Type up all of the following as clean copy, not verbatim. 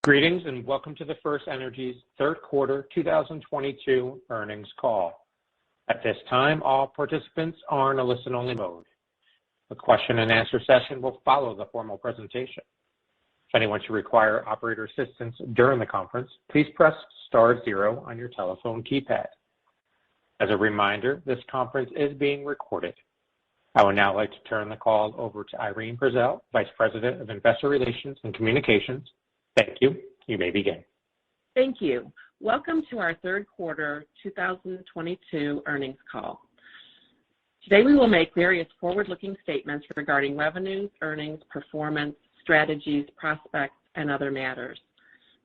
Greetings and welcome to the FirstEnergy's third quarter 2022 earnings call. At this time, all participants are in a listen-only mode. A question and answer session will follow the formal presentation. If anyone should require operator assistance during the conference, please press star zero on your telephone keypad. As a reminder, this conference is being recorded. I would now like to turn the call over to Irene Prezel, Vice President of Investor Relations and Communications. Thank you. You may begin. Thank you. Welcome to our third quarter 2022 earnings call. Today we will make various forward-looking statements regarding revenues, earnings, performance, strategies, prospects, and other matters.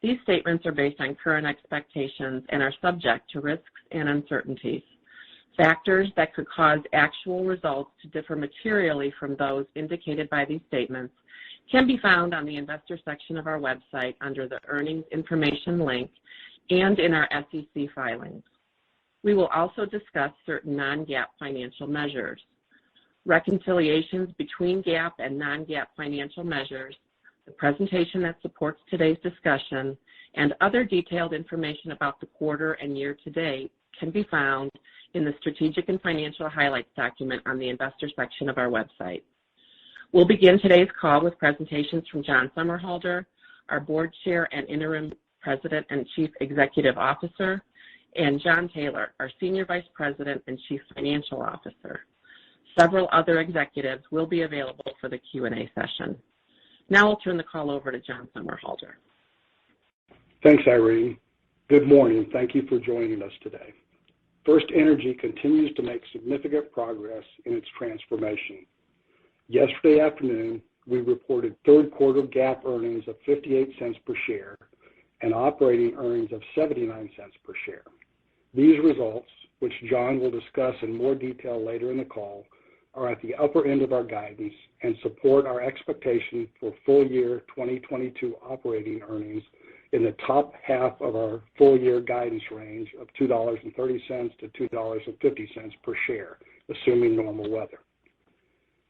These statements are based on current expectations and are subject to risks and uncertainties. Factors that could cause actual results to differ materially from those indicated by these statements can be found on the investor section of our website under the earnings information link and in our SEC filings. We will also discuss certain non-GAAP financial measures. Reconciliations between GAAP and non-GAAP financial measures, the presentation that supports today's discussion, and other detailed information about the quarter and year to date can be found in the Strategic and Financial Highlights document on the investor section of our website. We'll begin today's call with presentations from John Somerhalder, our Board Chair and Interim President and Chief Executive Officer, and Jon Taylor, our Senior Vice President and Chief Financial Officer. Several other executives will be available for the Q&A session. Now I'll turn the call over to John Somerhalder. Thanks, Irene. Good morning. Thank you for joining us today. FirstEnergy continues to make significant progress in its transformation. Yesterday afternoon, we reported third quarter GAAP earnings of 58 cents per share and operating earnings of 79 cents per share. These results, which Jon will discuss in more detail later in the call, are at the upper end of our guidance and support our expectation for full year 2022 operating earnings in the top half of our full year guidance range of $2.30 to $2.50 per share, assuming normal weather.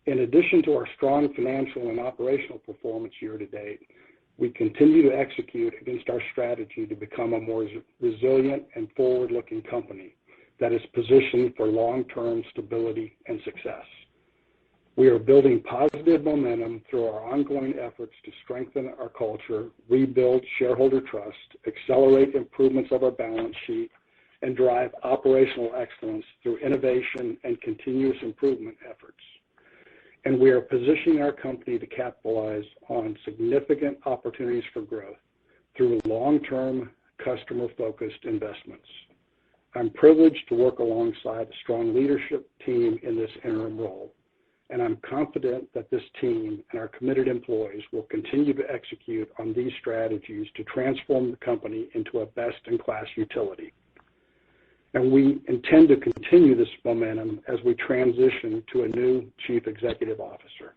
In addition to our strong financial and operational performance year to date, we continue to execute against our strategy to become a more resilient and forward-looking company that is positioned for long-term stability and success. We are building positive momentum through our ongoing efforts to strengthen our culture, rebuild shareholder trust, accelerate improvements of our balance sheet, and drive operational excellence through innovation and continuous improvement efforts. And we are positioning our company to capitalize on significant opportunities for growth through long-term, customer-focused investments. I'm privileged to work alongside a strong leadership team in this interim role, and I'm confident that this team and our committed employees will continue to execute on these strategies to transform the company into a best-in-class utility. And we intend to continue this momentum as we transition to a new Chief Executive Officer.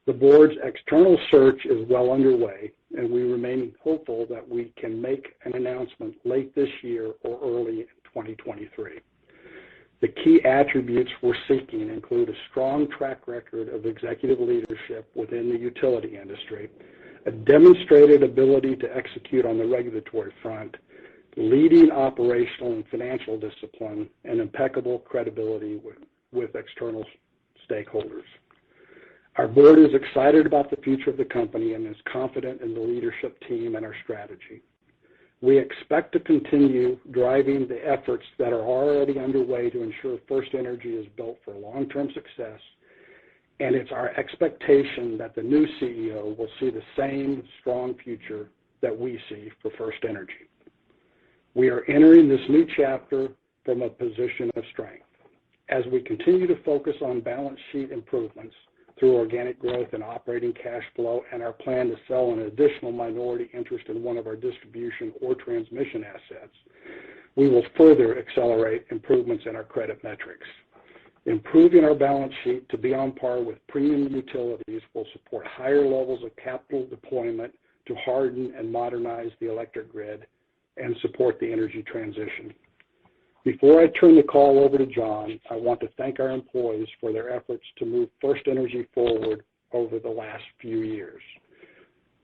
The board's external search is well underway, and we remain hopeful that we can make an announcement late this year or early in 2023. The key attributes we're seeking include a strong track record of executive leadership within the utility industry, a demonstrated ability to execute on the regulatory front, leading operational and financial discipline, and impeccable credibility with external stakeholders. Our board is excited about the future of the company and is confident in the leadership team and our strategy. We expect to continue driving the efforts that are already underway to ensure FirstEnergy is built for long-term success, and it's our expectation that the new CEO will see the same strong future that we see for FirstEnergy. We are entering this new chapter from a position of strength. As we continue to focus on balance sheet improvements through organic growth and operating cash flow and our plan to sell an additional minority interest in one of our distribution or transmission assets, we will further accelerate improvements in our credit metrics. Improving our balance sheet to be on par with premium utilities will support higher levels of capital deployment to harden and modernize the electric grid and support the energy transition. Before I turn the call over to Jon, I want to thank our employees for their efforts to move FirstEnergy forward over the last few years.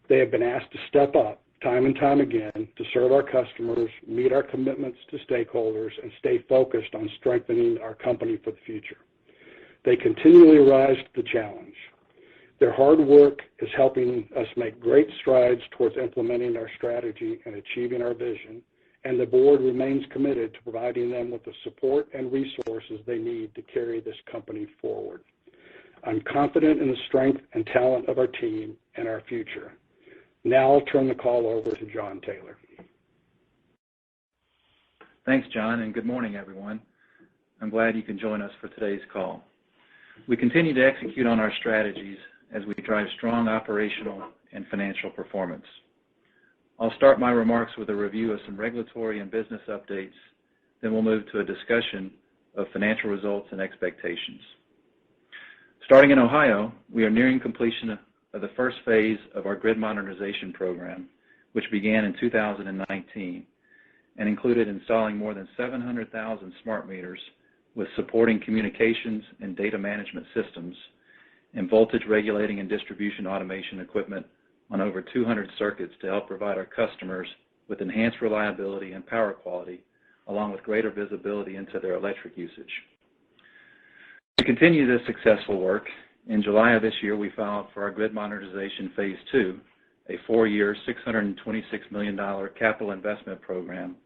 They have been asked to step up time and time again to serve our customers, meet our commitments to stakeholders, and stay focused on strengthening our company for the future. They continually rise to the challenge. Their hard work is helping us make great strides towards implementing our strategy and achieving our vision, and the board remains committed to providing them with the support and resources they need to carry this company forward. I'm confident in the strength and talent of our team and our future. Now I'll turn the call over to John Taylor. Thanks, John, and good morning, everyone. I'm glad you can join us for today's call. We continue to execute on our strategies as we drive strong operational and financial performance. I'll start my remarks with a review of some regulatory and business updates, then we'll move to a discussion of financial results and expectations. Starting in Ohio, we are nearing completion of the first phase of our grid modernization program, which began in 2019 and included installing more than 700,000 smart meters with supporting communications and data management systems and voltage regulating and distribution automation equipment on over 200 circuits to help provide our customers with enhanced reliability and power quality, along with greater visibility into their electric usage. To continue this successful work, in July of this year, we filed for our grid modernization Phase 2, a 4-year, $626 million capital investment program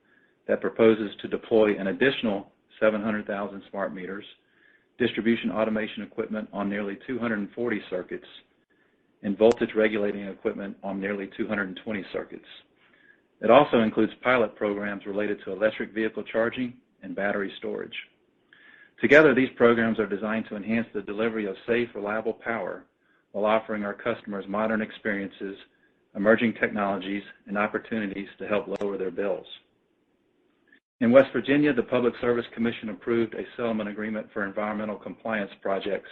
that proposes to deploy an additional 700,000 smart meters, distribution automation equipment on nearly 240 circuits, and voltage regulating equipment on nearly 220 circuits. It also includes pilot programs related to electric vehicle charging and battery storage. Together, these programs are designed to enhance the delivery of safe, reliable power while offering our customers modern experiences, emerging technologies, and opportunities to help lower their bills. In West Virginia, the Public Service Commission approved a settlement agreement for environmental compliance projects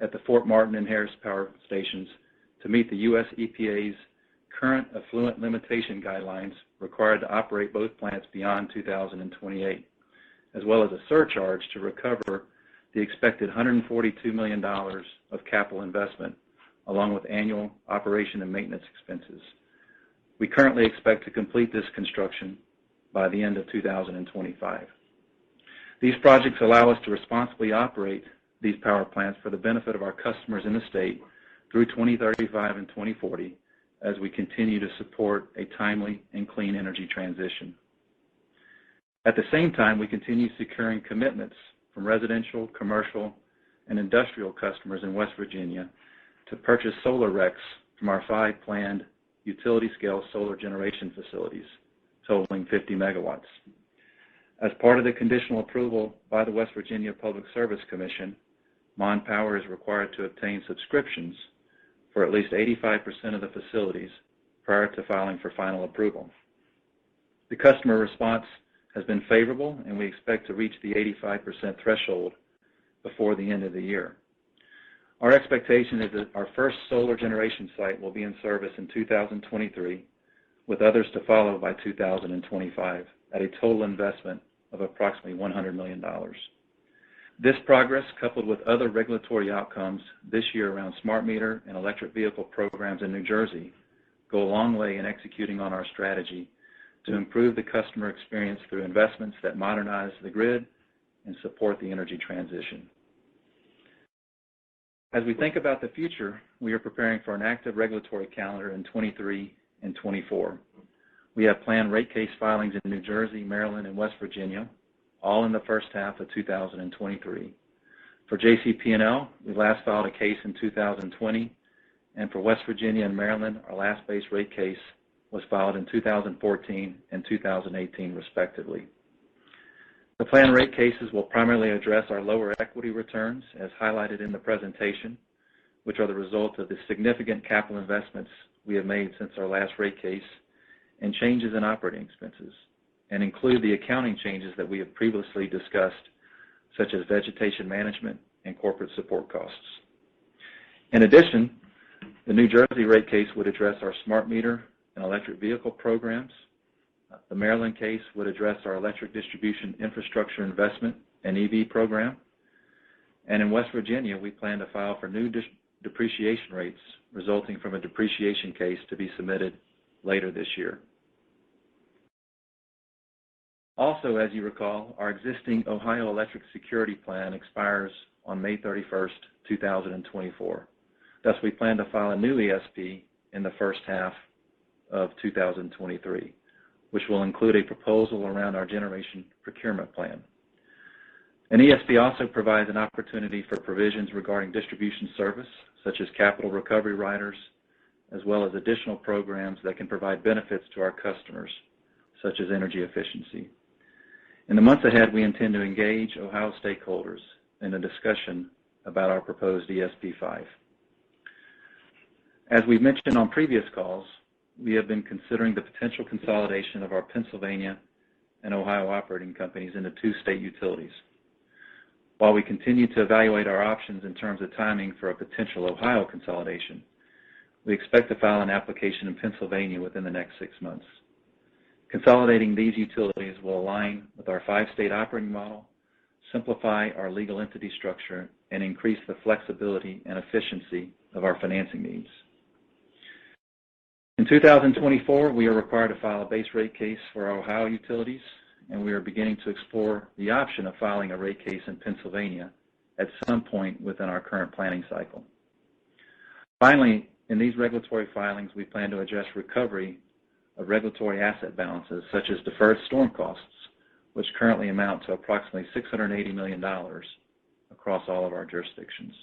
at the Fort Martin and Harris power stations to meet the U.S. EPA's current effluent limitation guidelines required to operate both plants beyond 2028, as well as a surcharge to recover the expected $142 million of capital investment, along with annual operation and maintenance expenses. We currently expect to complete this construction by the end of 2025. These projects allow us to responsibly operate these power plants for the benefit of our customers in the state through 2035 and 2040 as we continue to support a timely and clean energy transition. At the same time, we continue securing commitments from residential, commercial, and industrial customers in West Virginia to purchase solar RECs from our 5 planned utility-scale solar generation facilities, totaling 50 megawatts. As part of the conditional approval by the West Virginia Public Service Commission, Mon Power is required to obtain subscriptions for at least 85% of the facilities prior to filing for final approval. The customer response has been favorable, and we expect to reach the 85% threshold before the end of the year. Our expectation is that our first solar generation site will be in service in 2023, with others to follow by 2025 at a total investment of approximately $100 million. This progress, coupled with other regulatory outcomes this year around smart meter and electric vehicle programs in New Jersey, go a long way in executing on our strategy to improve the customer experience through investments that modernize the grid and support the energy transition. As we think about the future, we are preparing for an active regulatory calendar in 23 and 24. We have planned rate case filings in New Jersey, Maryland, and West Virginia, all in the first half of 2023. For JCP&L, we last filed a case in 2020, and for West Virginia and Maryland, our last base rate case was filed in 2014 and 2018, respectively. The planned rate cases will primarily address our lower equity returns, as highlighted in the presentation, which are the result of the significant capital investments we have made since our last rate case, and changes in operating expenses, and include the accounting changes that we have previously discussed, such as vegetation management and corporate support costs. In addition, the New Jersey rate case would address our smart meter and electric vehicle programs. The Maryland case would address our electric distribution infrastructure investment and EV program. And in West Virginia, we plan to file for new depreciation rates resulting from a depreciation case to be submitted later this year. Also, as you recall, our existing Ohio Electric Security Plan expires on May 31st, 2024. Thus, we plan to file a new ESP in the first half of 2023, which will include a proposal around our generation procurement plan. An ESP also provides an opportunity for provisions regarding distribution service, such as capital recovery riders, as well as additional programs that can provide benefits to our customers, such as energy efficiency. In the months ahead, we intend to engage Ohio stakeholders in a discussion about our proposed ESP5. As we've mentioned on previous calls, we have been considering the potential consolidation of our Pennsylvania and Ohio operating companies into two state utilities. While we continue to evaluate our options in terms of timing for a potential Ohio consolidation, we expect to file an application in Pennsylvania within the next 6 months. Consolidating these utilities will align with our 5-state operating model, simplify our legal entity structure, and increase the flexibility and efficiency of our financing needs. In 2024, we are required to file a base rate case for our Ohio utilities, and we are beginning to explore the option of filing a rate case in Pennsylvania at some point within our current planning cycle. Finally, in these regulatory filings, we plan to address recovery of regulatory asset balances, such as deferred storm costs, which currently amount to approximately $680 million across all of our jurisdictions.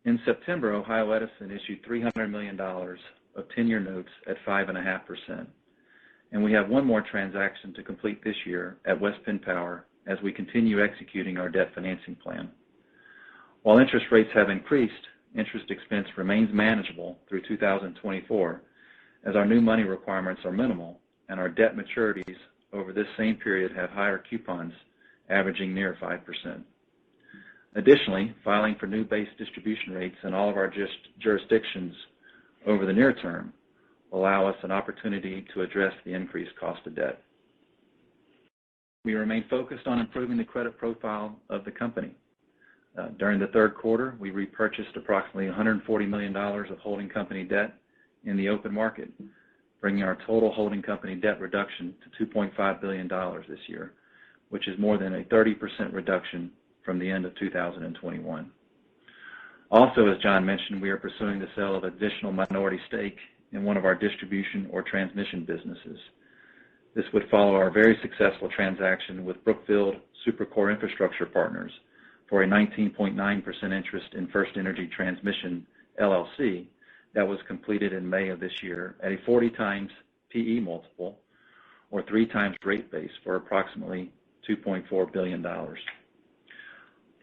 In September, Ohio Edison issued $300 million of 10-year notes at 5.5%, and we have one more transaction to complete this year at West Penn Power as we continue executing our debt financing plan. While interest rates have increased, interest expense remains manageable through 2024, as our new money requirements are minimal and our debt maturities over this same period have higher coupons averaging near 5%. Additionally, filing for new base distribution rates in all of our jurisdictions over the near term will allow us an opportunity to address the increased cost of debt. We remain focused on improving the credit profile of the company. During the third quarter, we repurchased approximately $140 million of holding company debt in the open market, bringing our total holding company debt reduction to $2.5 billion this year, which is more than a 30% reduction from the end of 2021. Also, as John mentioned, we are pursuing the sale of additional minority stake in one of our distribution or transmission businesses. This would follow our very successful transaction with Brookfield Supercore Infrastructure Partners for a 19.9% interest in FirstEnergy Transmission, LLC, that was completed in May of this year at a 40 times PE multiple, or 3 times rate base, for approximately $2.4 billion.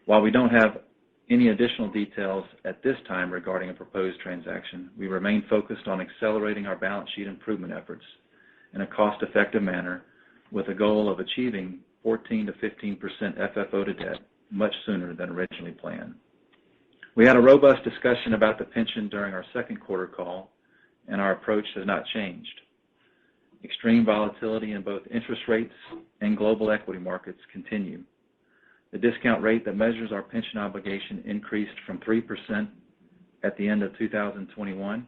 While we don't have any additional details at this time regarding a proposed transaction, we remain focused on accelerating our balance sheet improvement efforts in a cost-effective manner with a goal of achieving 14 to 15% FFO to debt much sooner than originally planned. We had a robust discussion about the pension during our second quarter call, and our approach has not changed. Extreme volatility in both interest rates and global equity markets continue. The discount rate that measures our pension obligation increased from 3% at the end of 2021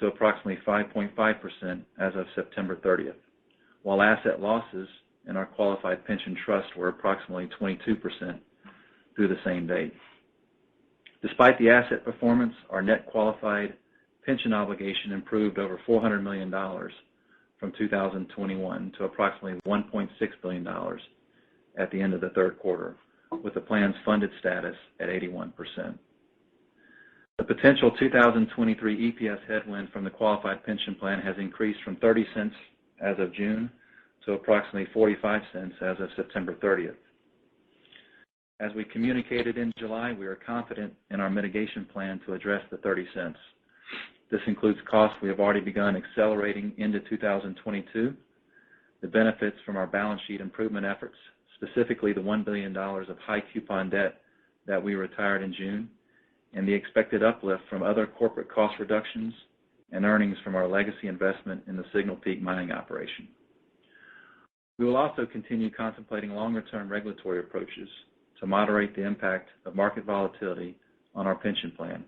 to approximately 5.5% as of September 30th, while asset losses in our qualified pension trust were approximately 22% through the same date. Despite the asset performance, our net qualified pension obligation improved over $400 million from 2021 to approximately $1.6 billion at the end of the third quarter, with the plan's funded status at 81%. The potential 2023 EPS headwind from the qualified pension plan has increased from 30 cents as of June to approximately 45 cents as of September 30th. As we communicated in July, we are confident in our mitigation plan to address the 30 cents. This includes costs we have already begun accelerating into 2022, the benefits from our balance sheet improvement efforts, specifically the $1 billion of high coupon debt that we retired in June, and the expected uplift from other corporate cost reductions and earnings from our legacy investment in the Signal Peak mining operation. We will also continue contemplating longer-term regulatory approaches to moderate the impact of market volatility on our pension plan,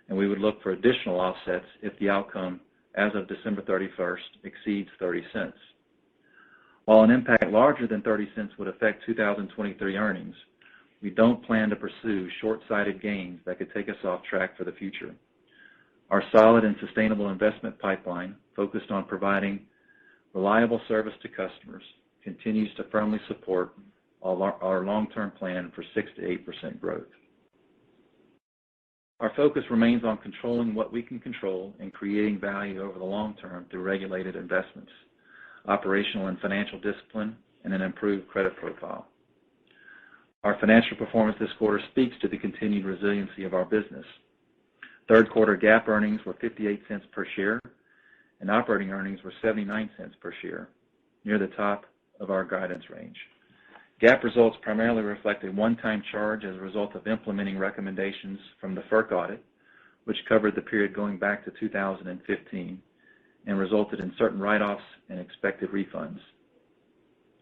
and we would look for additional offsets if the outcome as of December 31st exceeds 30 cents. While an impact larger than 30 cents would affect 2023 earnings, we don't plan to pursue short-sighted gains that could take us off track for the future. Our solid and sustainable investment pipeline, focused on providing reliable service to customers, continues to firmly support our long-term plan for 6 to 8% growth. Our focus remains on controlling what we can control and creating value over the long term through regulated investments, operational and financial discipline, and an improved credit profile. Our financial performance this quarter speaks to the continued resiliency of our business. Third quarter GAAP earnings were 58 cents per share, and operating earnings were 79 cents per share, near the top of our guidance range. GAAP results primarily reflect a one-time charge as a result of implementing recommendations from the FERC audit, which covered the period going back to 2015 and resulted in certain write-offs and expected refunds.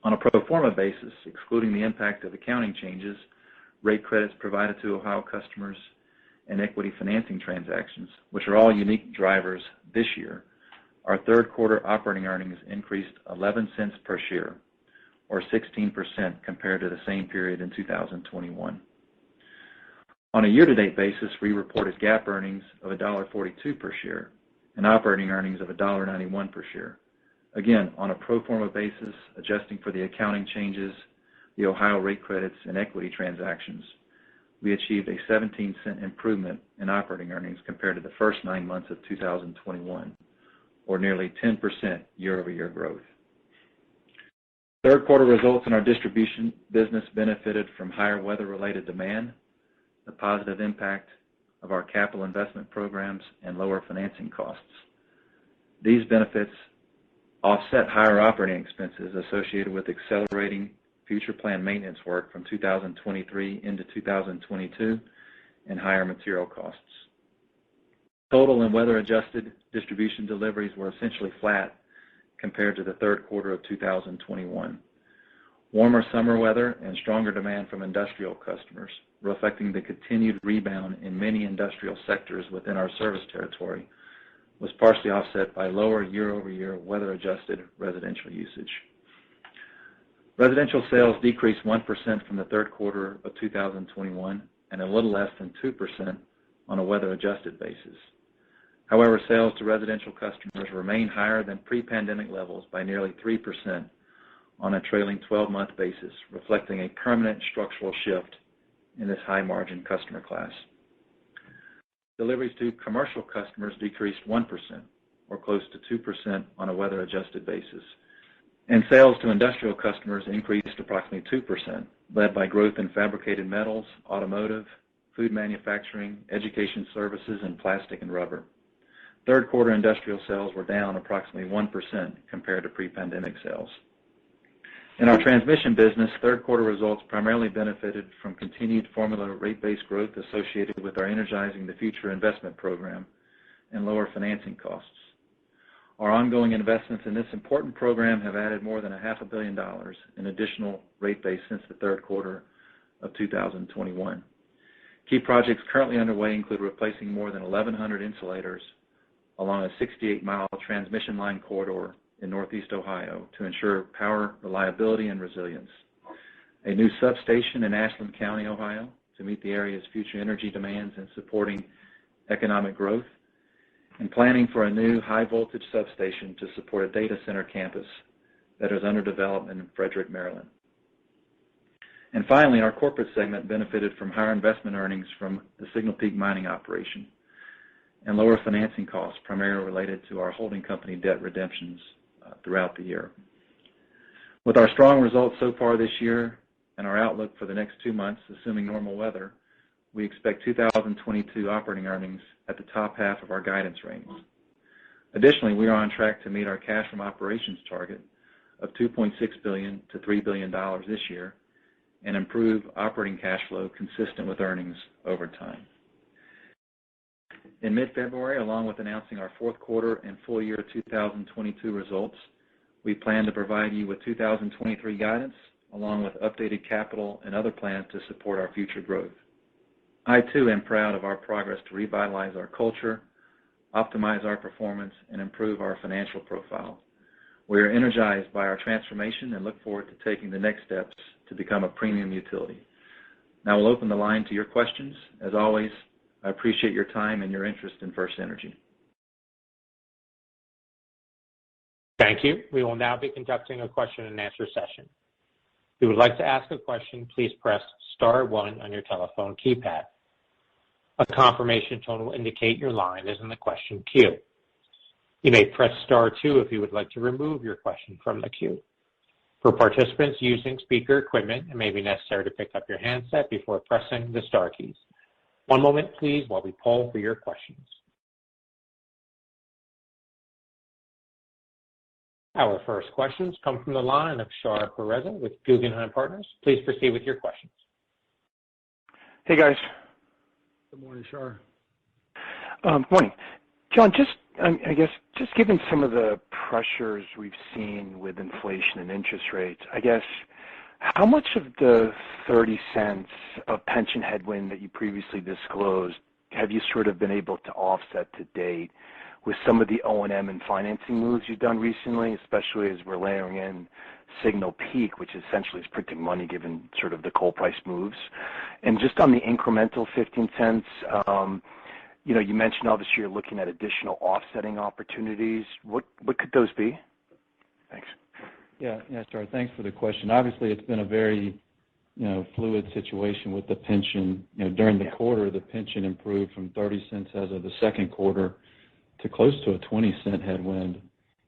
On a pro forma basis, excluding the impact of accounting changes, rate credits provided to Ohio customers, and equity financing transactions, which are all unique drivers this year, our third quarter operating earnings increased 11 cents per share, or 16% compared to the same period in 2021. On a year-to-date basis, we reported GAAP earnings of $1.42 per share and operating earnings of $1.91 per share. Again, on a pro forma basis, adjusting for the accounting changes, the Ohio rate credits, and equity transactions, we achieved a 17-cent improvement in operating earnings compared to the first 9 months of 2021, or nearly 10% year-over-year growth. Third quarter results in our distribution business benefited from higher weather-related demand, the positive impact of our capital investment programs, and lower financing costs. These benefits offset higher operating expenses associated with accelerating future planned maintenance work from 2023 into 2022 and higher material costs. Total and weather-adjusted distribution deliveries were essentially flat compared to the third quarter of 2021. Warmer summer weather and stronger demand from industrial customers, reflecting the continued rebound in many industrial sectors within our service territory, was partially offset by lower year-over-year weather-adjusted residential usage. Residential sales decreased 1% from the third quarter of 2021 and a little less than 2% on a weather-adjusted basis. However, sales to residential customers remain higher than pre-pandemic levels by nearly 3% on a trailing 12-month basis, reflecting a permanent structural shift in this high-margin customer class. Deliveries to commercial customers decreased 1%, or close to 2% on a weather-adjusted basis, and sales to industrial customers increased approximately 2%, led by growth in fabricated metals, automotive, food manufacturing, education services, and plastic and rubber. Third quarter industrial sales were down approximately 1% compared to pre-pandemic sales. In our transmission business, third quarter results primarily benefited from continued formula rate-based growth associated with our Energizing the Future investment program and lower financing costs. Our ongoing investments in this important program have added more than $500 million in additional rate base since the third quarter of 2021. Key projects currently underway include replacing more than 1,100 insulators along a 68-mile transmission line corridor in Northeast Ohio to ensure power reliability and resilience, a new substation in Ashland County, Ohio, to meet the area's future energy demands and supporting economic growth, and planning for a new high-voltage substation to support a data center campus that is under development in Frederick, Maryland. And finally, our corporate segment benefited from higher investment earnings from the Signal Peak mining operation and lower financing costs primarily related to our holding company debt redemptions throughout the year. With our strong results so far this year and our outlook for the next 2 months, assuming normal weather, we expect 2022 operating earnings at the top half of our guidance range. Additionally, we are on track to meet our cash from operations target of $2.6 billion to $3 billion this year and improve operating cash flow consistent with earnings over time. In mid-February, along with announcing our fourth quarter and full year 2022 results, we plan to provide you with 2023 guidance, along with updated capital and other plans to support our future growth. I, too, am proud of our progress to revitalize our culture, optimize our performance, and improve our financial profile. We are energized by our transformation and look forward to taking the next steps to become a premium utility. Now we'll open the line to your questions. As always, I appreciate your time and your interest in FirstEnergy. Thank you. We will now be conducting a question and answer session. If you would like to ask a question, please press star one on your telephone keypad. A confirmation tone will indicate your line is in the question queue. You may press star two if you would like to remove your question from the queue. For participants using speaker equipment, it may be necessary to pick up your handset before pressing the star keys. One moment, please, while we poll for your questions. Our first questions come from the line of Shar Pourreza with Guggenheim Partners. Please proceed with your questions. Hey, guys. Good morning, Shar. Morning. John, I guess just given some of the pressures we've seen with inflation and interest rates, I guess, how much of the 30 cents of pension headwind that you previously disclosed have you sort of been able to offset to date with some of the O&M and financing moves you've done recently, especially as we're layering in Signal Peak, which essentially is printing money given sort of the coal price moves? And just on the incremental 15 cents, you mentioned obviously you're looking at additional offsetting opportunities. What could those be? Thanks. Yeah, Star. Thanks for the question. Obviously, it's been a very, fluid situation with the pension. During the quarter, the pension improved from 30 cents as of the second quarter to close to a 20-cent headwind,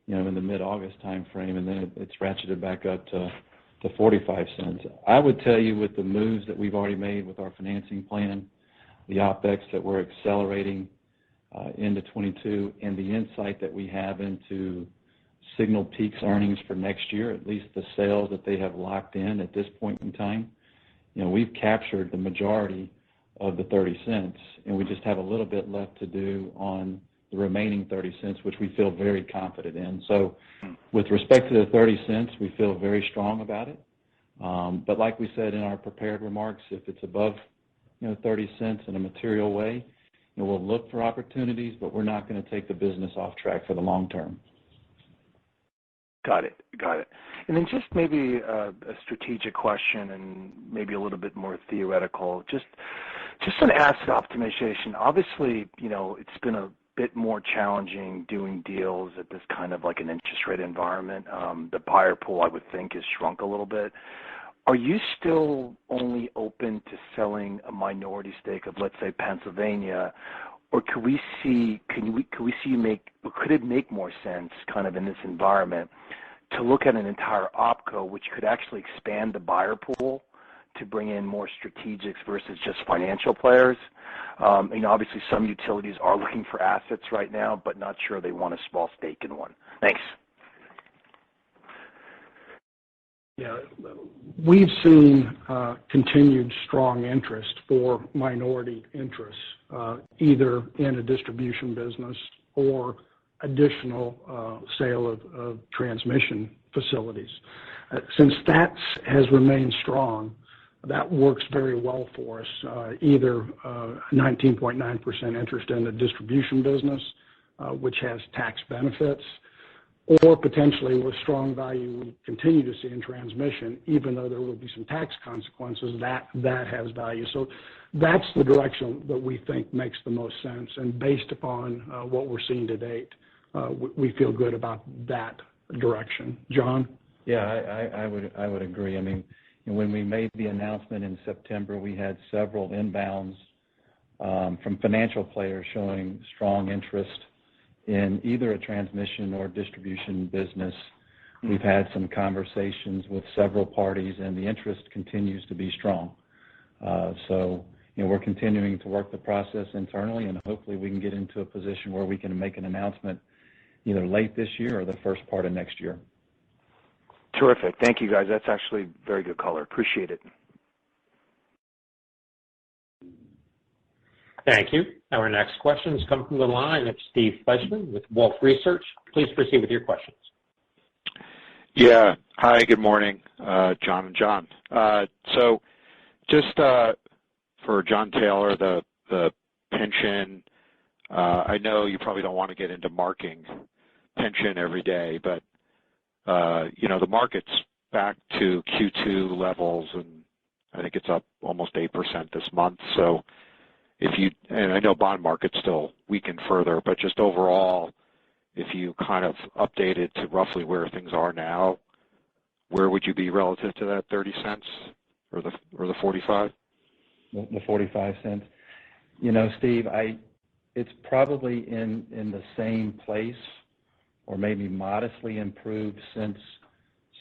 in the mid-August time frame, and then it's ratcheted back up to 45 cents. I would tell you with the moves that we've already made with our financing plan, the OpEx that we're accelerating into 22, and the insight that we have into Signal Peak's earnings for next year, at least the sales that they have locked in at this point in time, we've captured the majority of the 30 cents, and we just have a little bit left to do on the remaining 30 cents, which we feel very confident in. So with respect to the 30 cents, we feel very strong about it. But like we said in our prepared remarks, if it's above 30 cents in a material way, we'll look for opportunities, but we're not going to take the business off track for the long term. Got it. And then just maybe a strategic question and maybe a little bit more theoretical. Just on asset optimization. Obviously, it's been a bit more challenging doing deals at this kind of like an interest rate environment. The buyer pool, I would think, has shrunk a little bbit. Are you still only open to selling a minority stake of, let's say, Pennsylvania, or could it make more sense kind of in this environment to look at an entire OpCo, which could actually expand the buyer pool to bring in more strategics versus just financial players? Obviously some utilities are looking for assets right now, but not sure they want a small stake in one. Thanks. Yeah, we've seen continued strong interest for minority interests, either in a distribution business or additional sale of transmission facilities. Since that has remained strong, that works very well for us, either 19.9% interest in the distribution business, which has tax benefits, or potentially with strong value we continue to see in transmission, even though there will be some tax consequences, that has value. So that's the direction that we think makes the most sense. And based upon what we're seeing to date, we feel good about that direction. John? Yeah, I would agree. I mean, when we made the announcement in September, we had several inbounds from financial players showing strong interest in either a transmission or distribution business. We've had some conversations with several parties, and the interest continues to be strong. So, we're continuing to work the process internally, and hopefully we can get into a position where we can make an announcement either late this year or the first part of next year. Terrific. Thank you, guys. That's actually very good color. Appreciate it. Thank you. Our next questions come from the line of Steve Fleishman with Wolfe Research. Please proceed with your questions. Yeah. Hi, good morning, John and John. So just for John Taylor, the pension I know you probably don't want to get into marking pension every day, but the market's back to Q2 levels, and I think it's up almost 8% this month. So and I know bond market's still weakened further, but just overall, if you kind of updated to roughly where things are now, where would you be relative to that 30 cents or the 45? The 45 cents. Steve, it's probably in the same place or maybe modestly improved since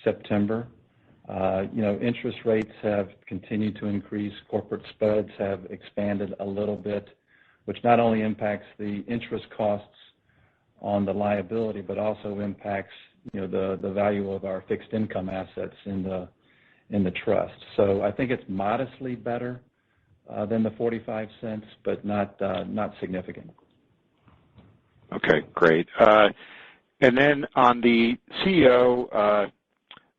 September. Interest rates have continued to increase. Corporate spreads have expanded a little bit, which not only impacts the interest costs on the liability, but also impacts the value of our fixed income assets in the trust. So I think it's modestly better than the 45 cents, but not significant. Okay, great. And then on the CEO,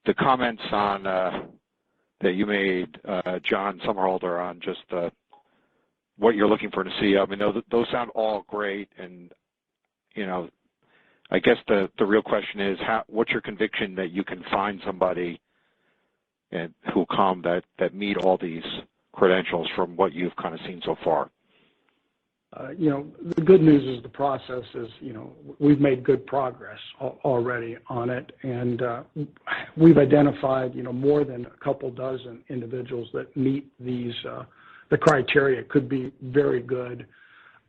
the comments on that you made, John Somerhalder, on just what you're looking for in a CEO. I mean, those sound all great, and I guess the real question is, what's your conviction that you can find somebody who'll come that meet all these credentials from what you've kind of seen so far? The good news is the process is, we've made good progress already on it, and we've identified, more than a couple dozen individuals that meet the criteria. Could be very good,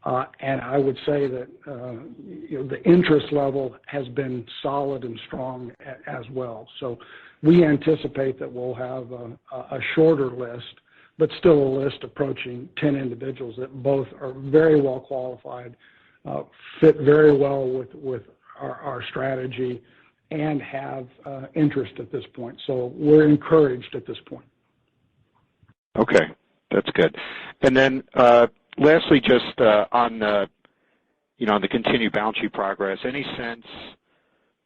and I would say that the interest level has been solid and strong as well. So we anticipate that we'll have a shorter list, but still a list approaching 10 individuals that both are very well qualified, fit very well with our strategy, and have interest at this point. So we're encouraged at this point. Okay, that's good. And then lastly, just on the continued balance sheet progress, any sense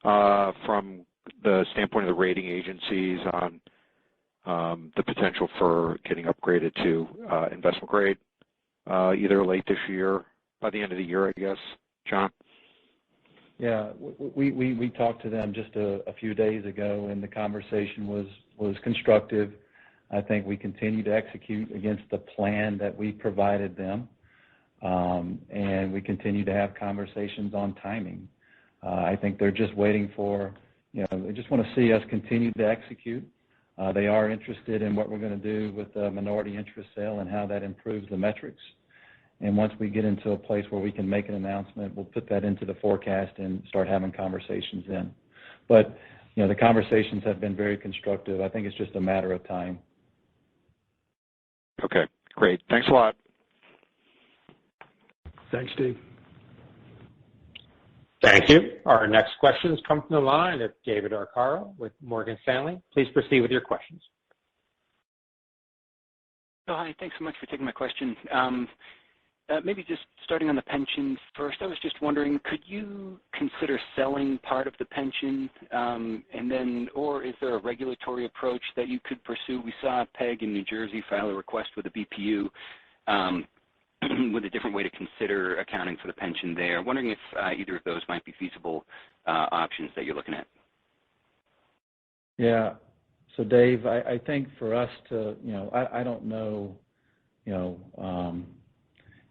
from the standpoint of the rating agencies on the potential for getting upgraded to investment grade either late this year, by the end of the year, I guess, John? Yeah, we talked to them just a few days ago, and the conversation was constructive. I think we continue to execute against the plan that we provided them, and we continue to have conversations on timing. I think they're just waiting for, they just want to see us continue to execute. They are interested in what we're going to do with the minority interest sale and how that improves the metrics. And once we get into a place where we can make an announcement, we'll put that into the forecast and start having conversations then. But, the conversations have been very constructive. I think it's just a matter of time. Okay, great. Thanks a lot. Thanks, Steve. Thank you. Our next questions come from the line of David Arcaro with Morgan Stanley. Please proceed with your questions. Oh, hi. Thanks so much for taking my question. Maybe just starting on the pension first, I was just wondering, could you consider selling part of the pension, or is there a regulatory approach that you could pursue? We saw PEG in New Jersey file a request with the BPU with a different way to consider accounting for the pension there. Wondering if either of those might be feasible options that you're looking at. Yeah. So, Dave, I think for us to, I don't know,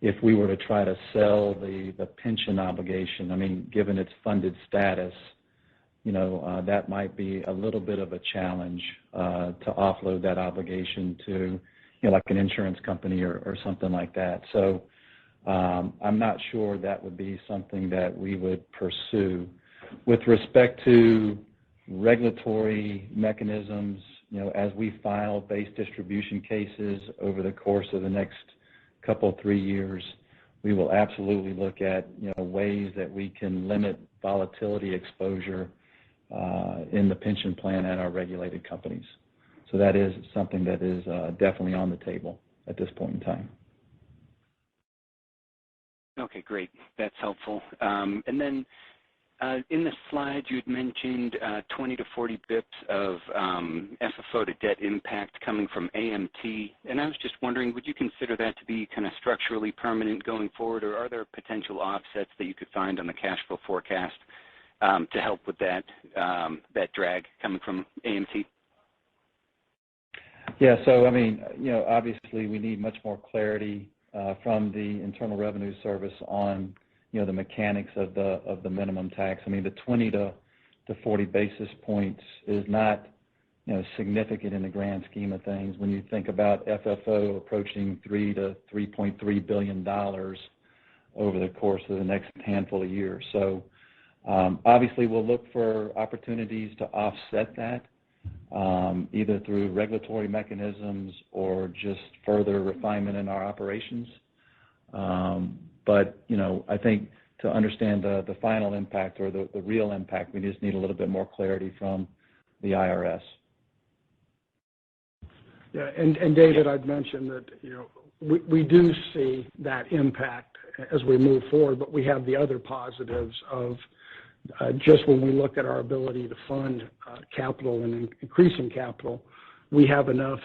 if we were to try to sell the pension obligation, I mean, given its funded status, that might be a little bit of a challenge to offload that obligation to, like an insurance company or something like that. So I'm not sure that would be something that we would pursue. With respect to regulatory mechanisms, as we file base distribution cases over the course of the next couple, 3 years, we will absolutely look at, ways that we can limit volatility exposure in the pension plan at our regulated companies. So that is something that is definitely on the table at this point in time. Okay, great. That's helpful. And then In the slides, you had mentioned 20 to 40 bips of FFO to debt impact coming from AMT, and I was just wondering, would you consider that to be kind of structurally permanent going forward, or are there potential offsets that you could find on the cash flow forecast to help with that drag coming from AMT? Yeah, so I mean, obviously we need much more clarity from the Internal Revenue Service on the mechanics of the minimum tax. I mean, the 20 to 40 basis points is not significant in the grand scheme of things. When you think about FFO approaching $3 to $3.3 billion over the course of the next handful of years, so obviously we'll look for opportunities to offset that, either through regulatory mechanisms or just further refinement in our operations. But I think to understand the final impact or the real impact, we just need a little bit more clarity from the IRS. Yeah, and David, I'd mentioned that we do see that impact as we move forward, but we have the other positives of just when we look at our ability to fund capital and increasing capital, we have enough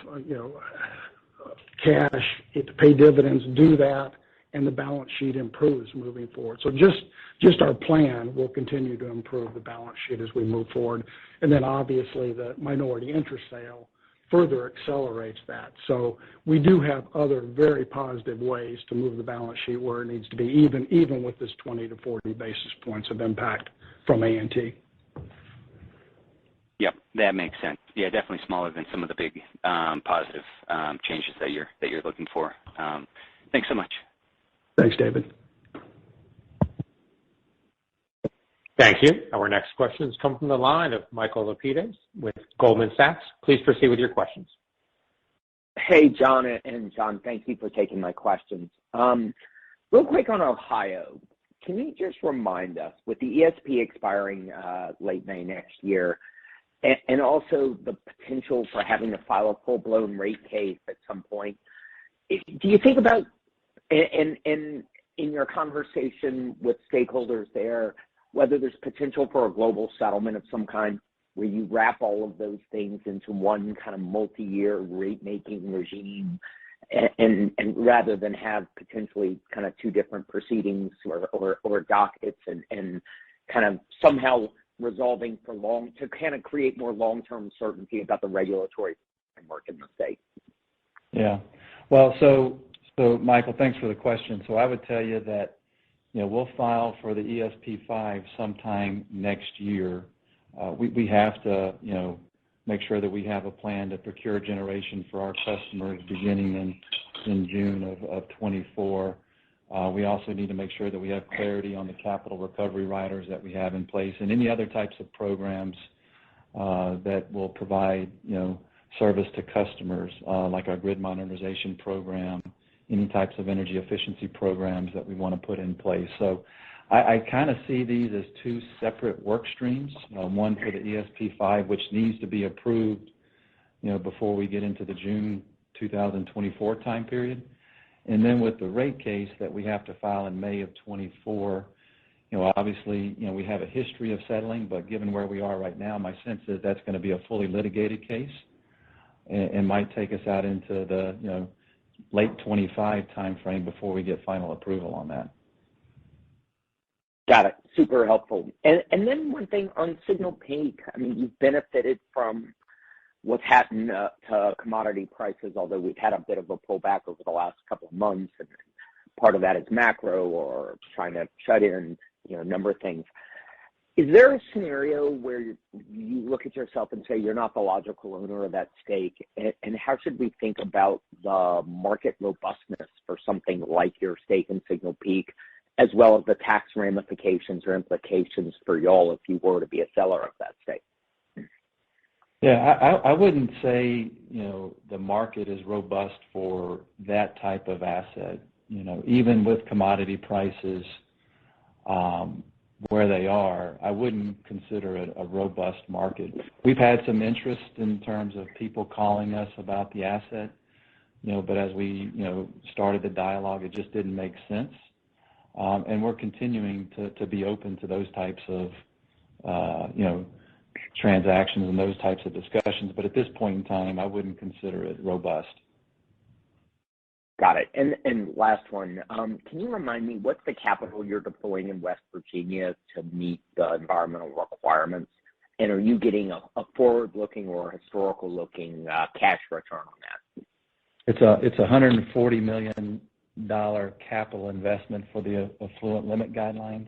cash to pay dividends, do that, and the balance sheet improves moving forward. So just our plan will continue to improve the balance sheet as we move forward. And then obviously the minority interest sale further accelerates that. So we do have other very positive ways to move the balance sheet where it needs to be, even with this 20 to 40 basis points of impact from A&T. Yep, that makes sense. Yeah, definitely smaller than some of the big positive changes that you're looking for. Thanks so much. Thanks, David. Thank you. Our next questions come from the line of Michael Lapides with Goldman Sachs. Please proceed with your questions. Hey, John and John, thank you for taking my questions. Real quick on Ohio, can you just remind us, with the ESP expiring late May next year, and also the potential for having to file a full-blown rate case at some point, do you think about, and in your conversation with stakeholders there, whether there's potential for a global settlement of some kind where you wrap all of those things into one kind of multi-year rate-making regime, and rather than have potentially kind of two different proceedings or dockets and kind of somehow resolving to kind of create more long-term certainty about the regulatory framework in the state? Yeah. Well, so Michael, thanks for the question. So I would tell you that we'll file for the ESP5 sometime next year. We have to make sure that we have a plan to procure generation for our customers beginning in June of 24. We also need to make sure that we have clarity on the capital recovery riders that we have in place and any other types of programs that will provide service to customers, like our grid modernization program, any types of energy efficiency programs that we want to put in place. So I kind of see these as two separate work streams, one for the ESP5, which needs to be approved before we get into the June 2024 time period. And then with the rate case that we have to file in May of 24, obviously, we have a history of settling, but given where we are right now, my sense is that's going to be a fully litigated case and might take us out into the, late 25 timeframe before we get final approval on that. Got it. Super helpful. And then one thing on Signal Peak, I mean, you've benefited from what's happened to commodity prices, although we've had a bit of a pullback over the last couple of months, and part of that is macro or trying to shut in, a number of things. Is there a scenario where you look at yourself and say you're not the logical owner of that stake, and how should we think about the market robustness for something like your stake in Signal Peak, as well as the tax ramifications or implications for y'all if you were to be a seller of that stake? Yeah, I wouldn't say, the market is robust for that type of asset. Even with commodity prices where they are, I wouldn't consider it a robust market. We've had some interest in terms of people calling us about the asset, but as we, started the dialogue, it just didn't make sense. and we're continuing to be open to those types of transactions and those types of discussions. But at this point in time, I wouldn't consider it robust. Got it. And last one, can you remind me what's the capital you're deploying in West Virginia to meet the environmental requirements? And are you getting a forward-looking or historical-looking cash return on that? It's a $140 million capital investment for the effluent limit guidelines,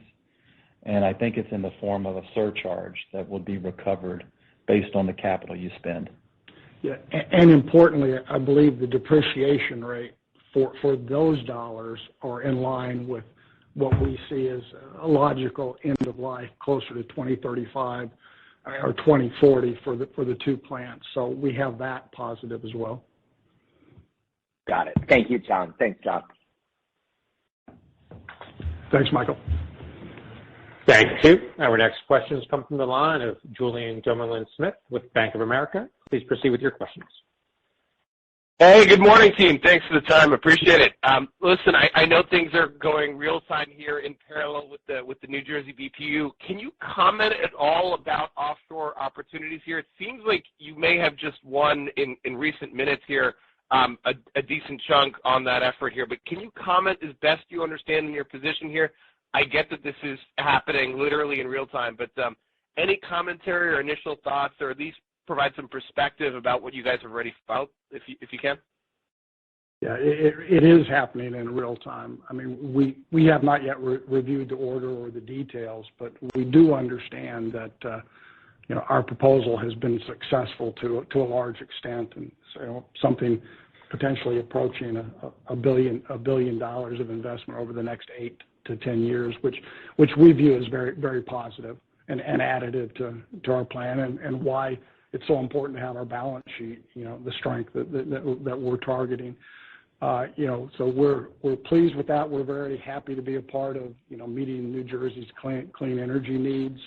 and I think it's in the form of a surcharge that will be recovered based on the capital you spend. Yeah, and importantly, I believe the depreciation rate for those dollars are in line with what we see as a logical end of life, closer to 2035 or 2040 for the two plants. So we have that positive as well. Got it. Thank you, John. Thanks, John. Thanks, Michael. Thank you. Our next questions come from the line of Julien Dumoulin-Smith with Bank of America. Please proceed with your questions. Hey, good morning, team. Thanks for the time. Appreciate it. Listen, I know things are going real time here in parallel with the New Jersey BPU. Can you comment at all about offshore opportunities here? It seems like you may have just won in recent minutes here a decent chunk on that effort here. But can you comment as best you understand in your position here? I get that this is happening literally in real time, but any commentary or initial thoughts, or at least provide some perspective about what you guys have already filed, if you can? Yeah, it is happening in real time. I mean, we have not yet reviewed the order or the details, but we do understand that our proposal has been successful to a large extent, and so something potentially approaching $1 billion of investment over the next 8 to 10 years, which we view as very, very positive and additive to our plan, and why it's so important to have our balance sheet, the strength that we're targeting. So we're pleased with that. We're very happy to be a part of, meeting New Jersey's clean energy needs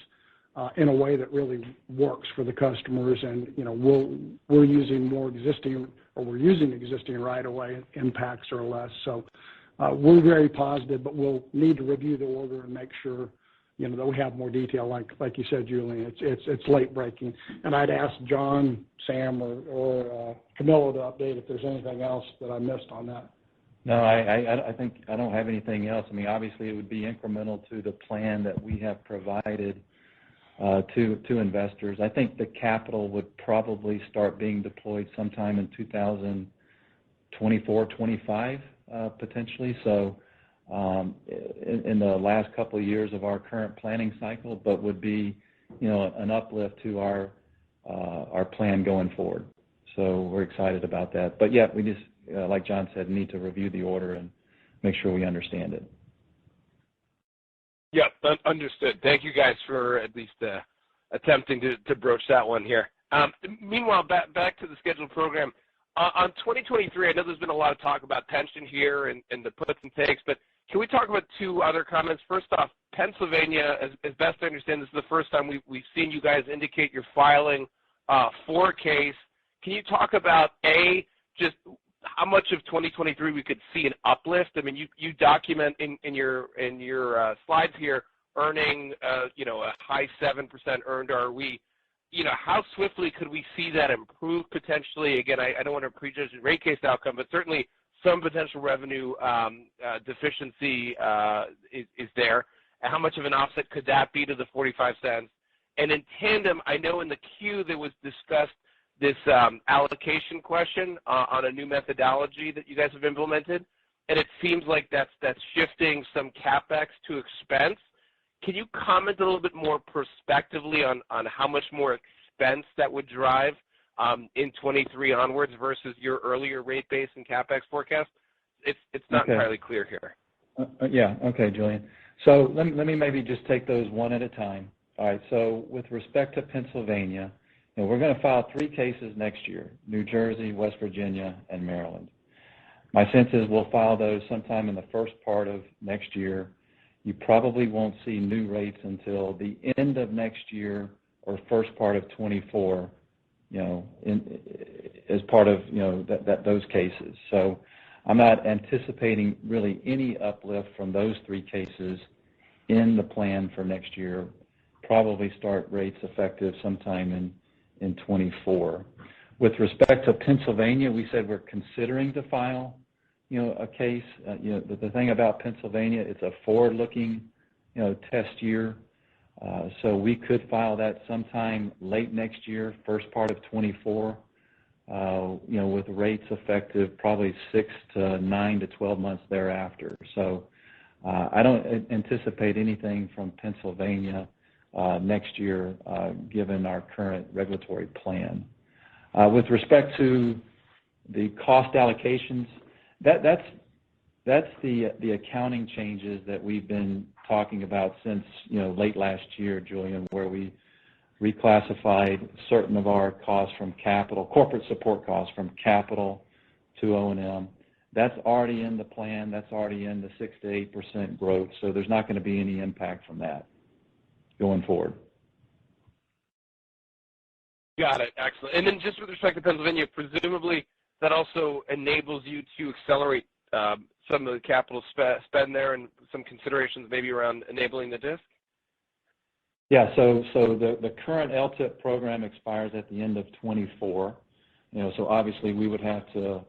in a way that really works for the customers. And, we're using existing right-of-way, impacts or less. So we're very positive, but we'll need to review the order and make sure that we have more detail, like you said, Julian. It's late breaking, and I'd ask John, Sam, or Camilo to update if there's anything else that I missed on that. No, I think I don't have anything else. I mean, obviously, it would be incremental to the plan that we have provided to investors. I think the capital would probably start being deployed sometime in 2024, 25, potentially. So. In the last couple of years of our current planning cycle, but would be, an uplift to our plan going forward. So we're excited about that. But yeah, we just, like John said, need to review the order and make sure we understand it. Yep, understood. Thank you guys for at least attempting to broach that one here. Meanwhile, back to the scheduled program. On 2023, I know there's been a lot of talk about pension here and the puts and takes, but can we talk about two other comments? First off, Pennsylvania, as best I understand, this is the first time we've seen you guys indicate you're filing for a case. Can you talk about, just how much of 2023 we could see an uplift? I mean, you document in your slides here earning, a high 7% earned ROE. How swiftly could we see that improve potentially? Again, I don't want to prejudge the rate case outcome, but certainly some potential revenue deficiency is there. And how much of an offset could that be to the 45 cents? And in tandem, I know in the queue there was discussed this allocation question on a new methodology that you guys have implemented, and it seems like that's shifting some CapEx to expense. Can you comment a little bit more prospectively on how much more expense that would drive in 23 onwards versus your earlier rate base and CapEx forecast? It's not entirely clear here. Yeah. Okay, Julian. So let me maybe just take those one at a time. All right. So with respect to Pennsylvania, we're going to file 3 cases next year: New Jersey, West Virginia, and Maryland. My sense is we'll file those sometime in the first part of next year. You probably won't see new rates until the end of next year or first part of 24. As part of those cases. So I'm not anticipating really any uplift from those three cases in the plan for next year. Probably start rates effective sometime in 24. With respect to Pennsylvania, we said we're considering to file, a case. The thing about Pennsylvania, it's a forward-looking, test year. So we could file that sometime late next year, first part of 24, with rates effective probably 6 to 9 to 12 months thereafter. So I don't anticipate anything from Pennsylvania next year, given our current regulatory plan. With respect to the cost allocations, that's the accounting changes that we've been talking about since late last year, Julian, where we reclassified certain of our costs from capital, corporate support costs from capital to O&M. That's already in the plan. That's already in the 6 to 8% growth. So there's not going to be any impact from that going forward. Got it. Excellent. And then just with respect to Pennsylvania, presumably that also enables you to accelerate some of the capital spend there and some considerations maybe around enabling the DISC? Yeah, so the current LTIP program expires at the end of 24. So obviously we would have to,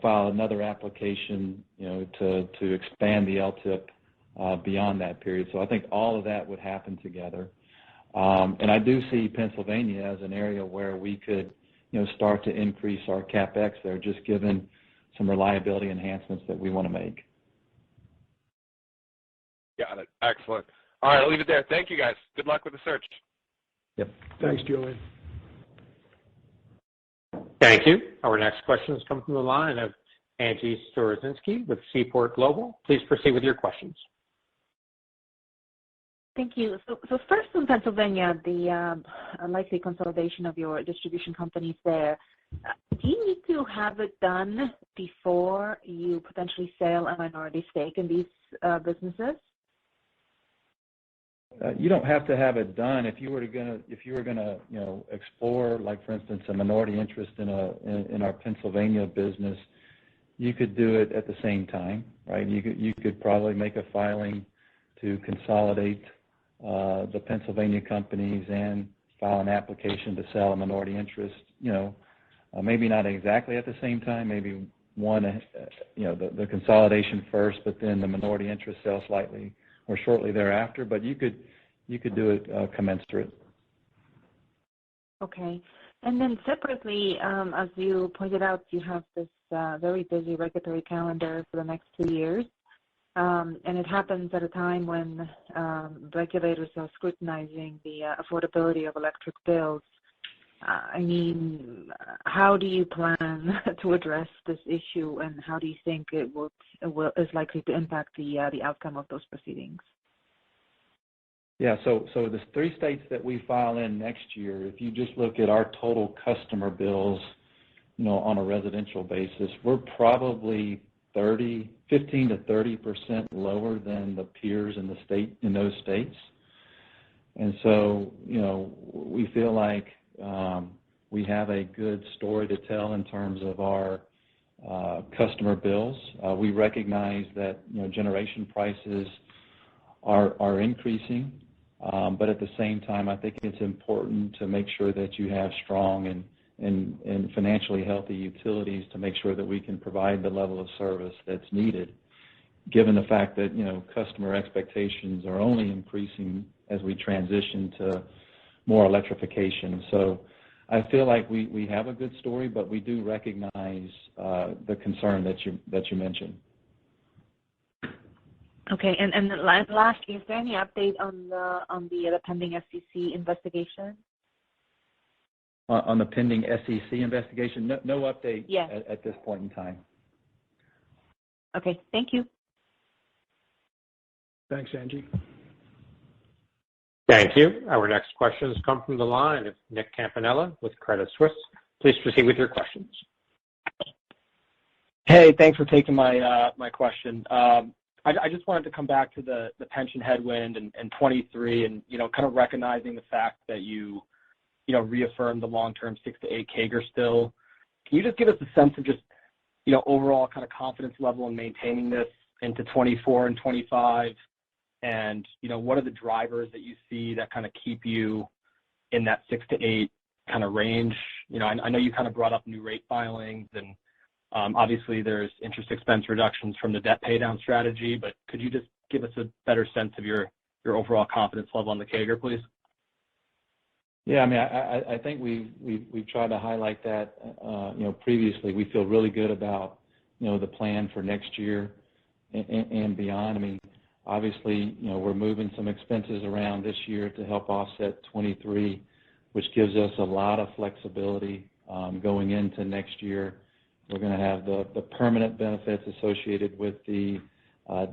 file another application, to expand the LTIP beyond that period. So I think all of that would happen together. And I do see Pennsylvania as an area where we could, start to increase our CapEx there, just given some reliability enhancements that we want to make. Got it. Excellent. All right, I'll leave it there. Thank you, guys. Good luck with the search. Yep. Thanks, Julian. Thank you. Our next question has come from the line of Angie Storozynski with Seaport Global. Please proceed with your questions. Thank you. So first in Pennsylvania, the likely consolidation of your distribution companies there, do you need to have it done before you potentially sell a minority stake in these businesses? You don't have to have it done. If you were gonna, explore, like for instance, a minority interest in our Pennsylvania business, you could do it at the same time, right? You could probably make a filing to consolidate the Pennsylvania companies and file an application to sell a minority interest. Maybe not exactly at the same time. Maybe one, the consolidation first, but then the minority interest sell slightly or shortly thereafter. But you could do it commensurate. Okay. And then separately, as you pointed out, you have this very busy regulatory calendar for the next 2 years. And it happens at a time when regulators are scrutinizing the affordability of electric bills. How do you plan to address this issue, and how do you think it is likely to impact the outcome of those proceedings? Yeah, so the 3 states that we file in next year, if you just look at our total customer bills, on a residential basis, we're probably 15 to 30% lower than the peers in those states. And so, we feel like we have a good story to tell in terms of our customer bills. We recognize that, generation prices are increasing, but at the same time, I think it's important to make sure that you have strong and financially healthy utilities to make sure that we can provide the level of service that's needed, given the fact that, customer expectations are only increasing as we transition to more electrification. So I feel like we have a good story, but we do recognize the concern that you mentioned. Okay, and lastly, is there any update on the pending SEC investigation? On the pending SEC investigation, no update Yes. at this point in time. Okay, thank you. Thanks, Angie. Thank you. Our next questions come from the line of Nick Campanella with Credit Suisse. Please proceed with your questions. Hey, thanks for taking my question. I just wanted to come back to the pension headwind in 23 and, kind of recognizing the fact that you reaffirmed the long-term 6 to 8 CAGR still. Can you just give us a sense of just overall kind of confidence level in maintaining this into 24 and 25? And, what are the drivers that you see that kind of keep you in that 6 to 8 kind of range? I know you kind of brought up new rate filings, and obviously there's interest expense reductions from the debt paydown strategy, but could you just give us a better sense of your overall confidence level on the CAGR, please? Yeah, I mean, I think we've tried to highlight that, previously. We feel really good about, the plan for next year and beyond. I mean, obviously, we're moving some expenses around this year to help offset 23, which gives us a lot of flexibility going into next year. We're going to have the permanent benefits associated with the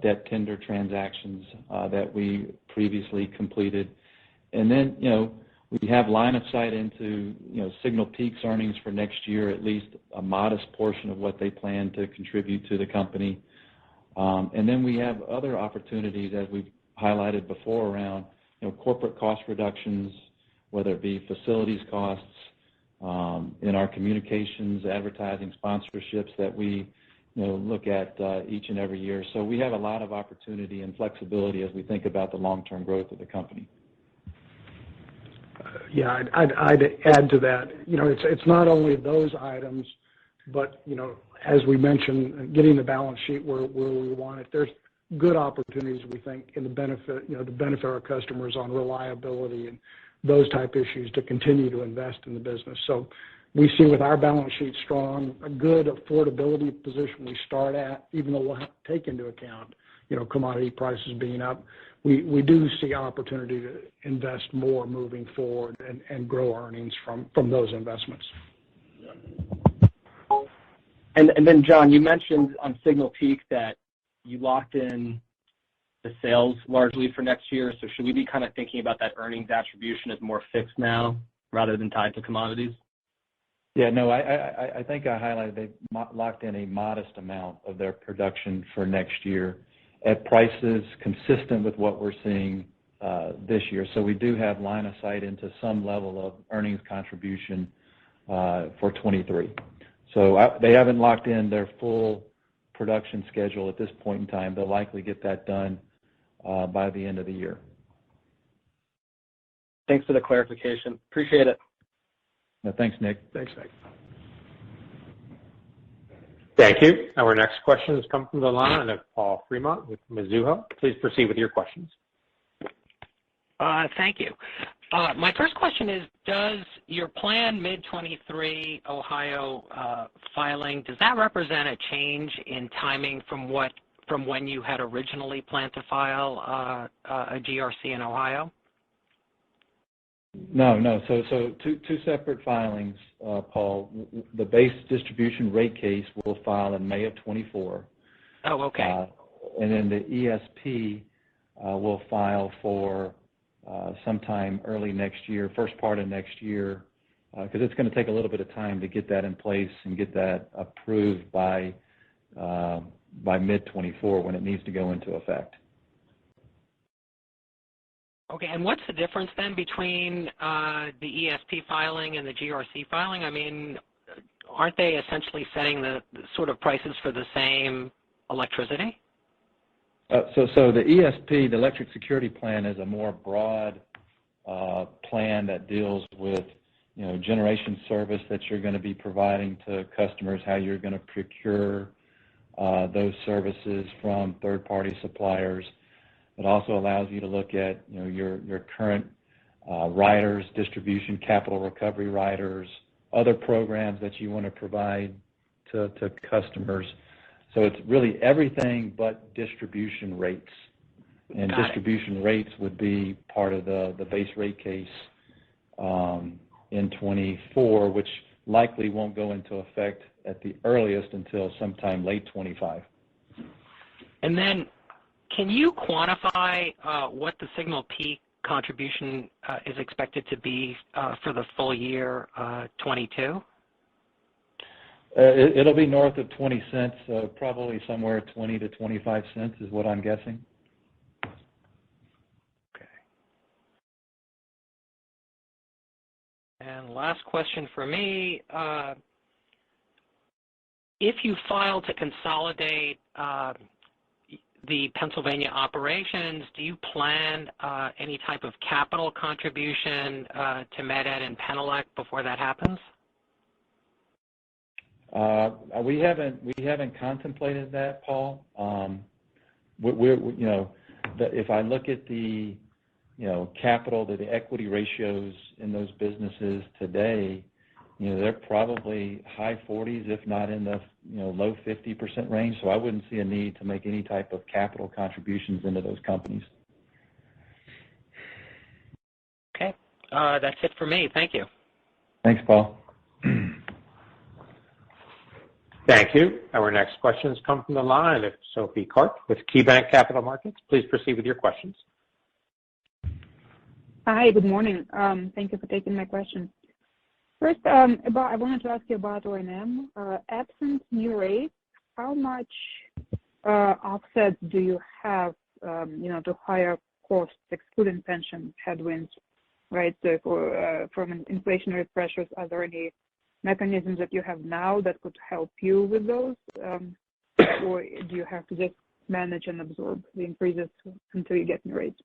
debt tender transactions that we previously completed. And then, we have line of sight into, Signal Peak's earnings for next year, at least a modest portion of what they plan to contribute to the company. And then we have other opportunities, as we've highlighted before, around, corporate cost reductions, whether it be facilities costs, in our communications, advertising, sponsorships that we, look at each and every year. So we have a lot of opportunity and flexibility as we think about the long-term growth of the company. Yeah, I'd add to that. It's not only those items, but as we mentioned, getting the balance sheet where we want it. There's good opportunities, we think, in the benefit our customers on reliability and those type issues to continue to invest in the business. So we see with our balance sheet strong, a good affordability position we start at, even though we'll have to take into account, commodity prices being up. We do see opportunity to invest more moving forward and grow earnings from those investments. And then, John, you mentioned on Signal Peak that you locked in the sales largely for next year. So should we be kind of thinking about that earnings attribution as more fixed now rather than tied to commodities? Yeah, no, I think I highlighted they locked in a modest amount of their production for next year at prices consistent with what we're seeing this year. So we do have line of sight into some level of earnings contribution for 23. So they haven't locked in their full production schedule at this point in time. They'll likely get that done by the end of the year. Thanks for the clarification. Appreciate it. No, thanks, Nick. Thanks, Nick. Thank you. Our next question has come from the line of Paul Fremont with Mizuho. Please proceed with your questions. Thank you. My first question is, does your plan mid-23 Ohio filing, does that represent a change in timing from when you had originally planned to file a GRC in Ohio? No. So two separate filings, Paul. The base distribution rate case will file in May of 24. Oh, okay. And then the ESP will file for sometime early next year, first part of next year, because it's going to take a little bit of time to get that in place and get that approved by mid-24 when it needs to go into effect. Okay, and what's the difference then between the ESP filing and the GRC filing? I mean, aren't they essentially setting the sort of prices for the same electricity? So the ESP, the Electric Security Plan, is a more broad plan that deals with, generation service that you're going to be providing to customers, how you're going to procure those services from third-party suppliers. It also allows you to look at, your current riders, distribution, capital recovery riders, other programs that you want to provide to customers. So it's really everything but distribution rates. And Got distribution it. Rates would be part of the base rate case in 24, which likely won't go into effect at the earliest until sometime late 25. And then can you quantify what the Signal Peak contribution is expected to be for the full year 22? It'll be north of 20 cents, probably somewhere 20 to 25 cents is what I'm guessing. Okay. And last question for me. if you file to consolidate the Pennsylvania operations, do you plan any type of capital contribution to Med-Ed and Penelec before that happens? We haven't contemplated that, Paul. If I look at the capital to the equity ratios in those businesses today, they're probably high 40s, if not in the low 50% range. So I wouldn't see a need to make any type of capital contributions into those companies. Okay, that's it for me. Thank you. Thanks, Paul. Thank you. Our next questions come from the line of Sophie Karp with KeyBanc Capital Markets. Please proceed with your questions. Hi, good morning. Thank you for taking my question. First, I wanted to ask you about O&M. Absent new rates, how much offset do you have, to higher costs, excluding pension headwinds, right? So from inflationary pressures, are there any mechanisms that you have now that could help you with those, or do you have to just manage and absorb the increases until you get new rates?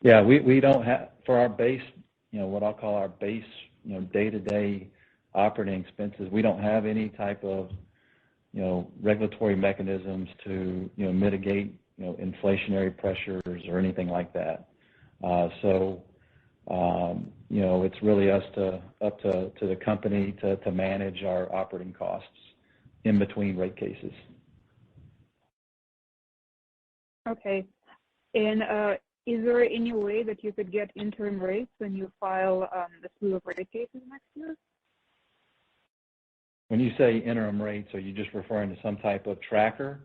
Yeah, we don't have, for our base, what I'll call our base, day-to-day operating expenses, we don't have any type of, regulatory mechanisms to, mitigate, inflationary pressures or anything like that. It's really up to the company to manage our operating costs in between rate cases. Okay. And is there any way that you could get interim rates when you file the slew of rate cases next year? When you say interim rates, are you just referring to some type of tracker?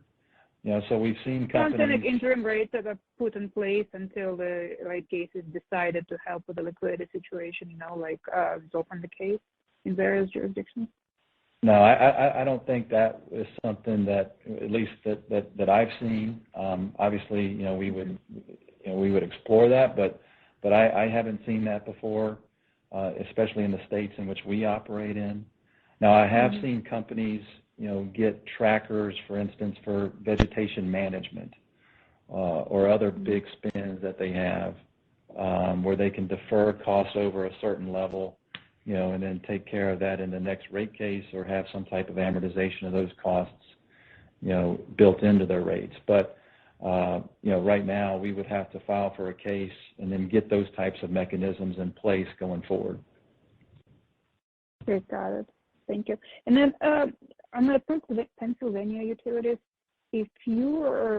So we've seen companies... Like interim rates that are put in place until the rate case is decided to help with the liquidity situation, it's often the case in various jurisdictions? No, I don't think that is something that, at least that I've seen. Obviously, we would explore that, but I haven't seen that before, especially in the states in which we operate in. Now, I have seen companies, get trackers, for instance, for vegetation management or other big spends that they have, where they can defer costs over a certain level, and then take care of that in the next rate case or have some type of amortization of those costs, built into their rates. But, right now we would have to file for a case and then get those types of mechanisms in place going forward. Okay, got it. Thank you. And then on the Pennsylvania utilities, if you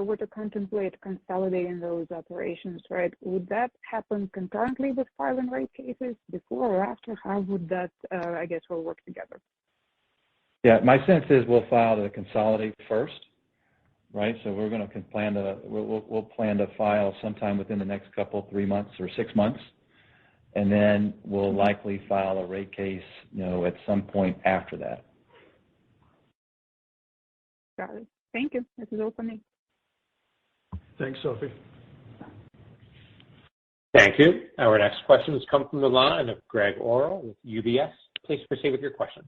were to contemplate consolidating those operations, right, would that happen concurrently with filing rate cases before or after? How would that, all work together? Yeah, my sense is we'll file to consolidate first, right? So we're going to we'll plan to file sometime within the next 3 months or 6 months, and then we'll likely file a rate case, at some point after that. Got it. Thank you. This is all for me. Thanks, Sophie. Thank you. Our next questions come from the line of Greg Orrill with UBS. Please proceed with your questions.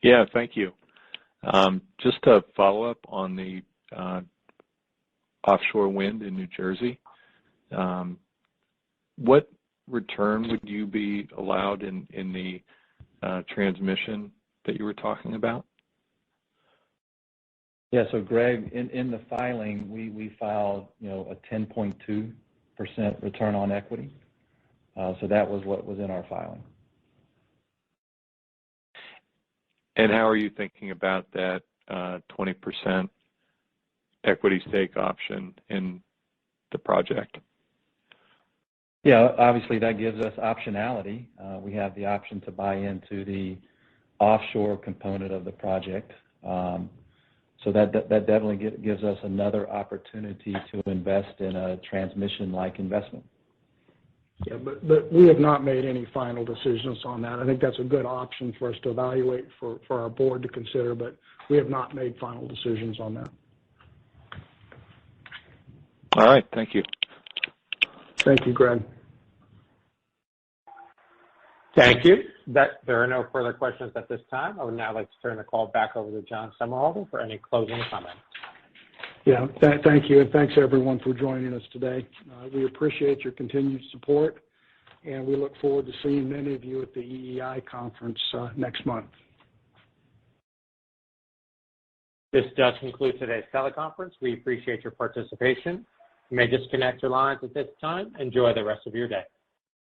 Yeah, thank you. Just to follow up on the offshore wind in New Jersey, what return would you be allowed in the transmission that you were talking about? Yeah, so Greg, in the filing, we filed, a 10.2% return on equity. So that was what was in our filing. And how are you thinking about that 20% equity stake option in the project? Yeah, obviously that gives us optionality. We have the option to buy into the offshore component of the project. So that definitely gives us another opportunity to invest in a transmission-like investment. Yeah, but we have not made any final decisions on that. I think that's a good option for us to evaluate for our board to consider, but we have not made final decisions on that. All right, thank you. Thank you, Greg. Thank you. There are no further questions at this time. I would now like to turn the call back over to John Somerhalder for any closing comments. Yeah, thank you, and thanks everyone for joining us today. We appreciate your continued support, and we look forward to seeing many of you at the EEI conference next month. This does conclude today's teleconference. We appreciate your participation. You may disconnect your lines at this time. Enjoy the rest of your day.